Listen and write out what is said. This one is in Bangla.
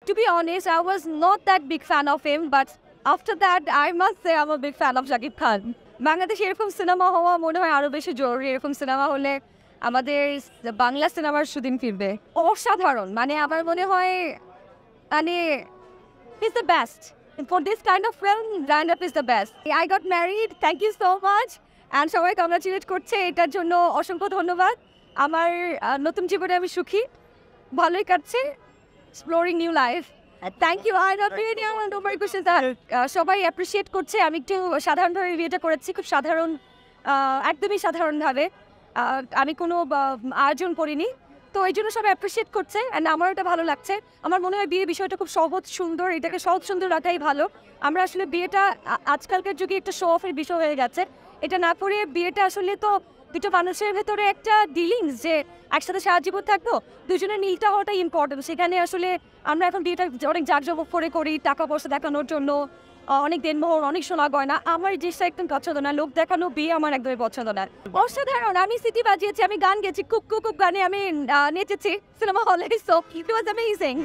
To be honest, I was not that big fan of him, but after that, I must say I'm a big fan of Shakib Khan. বাংলাদেশে এরকম সিনেমা হওয়া মনে হয় আরো বেশি জরুরি। এরকম সিনেমা হলে আমাদের বাংলা সিনেমার সুদিন ফিরবে। অসাধারণ, মানে আমার মনে হয় মানে he's the best. For this kind of film, Zainab is the best. I got married, thank you so much. And সবাই কংগ্রাচুলেট করছে, এটার জন্য অসংখ্য ধন্যবাদ। আমার নতুন জীবনে আমি সুখী, ভালোই কাটছে, exploring new life. Thank you. আর তোমার কোশ্চেন সবাই অ্যাপ্রিসিয়েট করছে। আমি একটু সাধারণভাবে বিয়েটা করেছি, খুব সাধারণ, একদমই সাধারণভাবে। আমি কোনো আয়োজন করিনি, তো এই জন্য সবাই অ্যাপ্রিসিয়েট করছে অ্যান্ড আমার এটা ভালো লাগছে। আমার মনে হয় বিয়ে বিষয়টা খুব সহজ সুন্দর, এটাকে সহজ সুন্দর রাখাই ভালো। আমরা আসলে বিয়েটা আজকালকার যুগে একটা শো অফের বিষয় হয়ে গেছে। এটা না করে বিয়েটা আসলে তো দুটো মানুষের ভেতরে একটা ডিলিংস, যে একসাথে সারা জীবন থাকবো, দুজনের মিলটা হওয়াটাই ইম্পর্টেন্ট। সেখানে আসলে আমরা এখন বিয়েটা অনেক জাঁকজমক করে করি, টাকা পয়সা দেখানোর জন্য, অনেক দেনমোহর, অনেক সোনা গয়না। আমার এই জিনিসটা একদম পছন্দ না, লোক দেখানো বিয়ে আমার একদমই পছন্দ না। অসাধারণ, আমি সিটি বাজিয়েছি, আমি গান গেছি, কুক কুক গানে আমি নেচেছি সিনেমা হলে, সো ইট ওয়াজ অ্যামেজিং।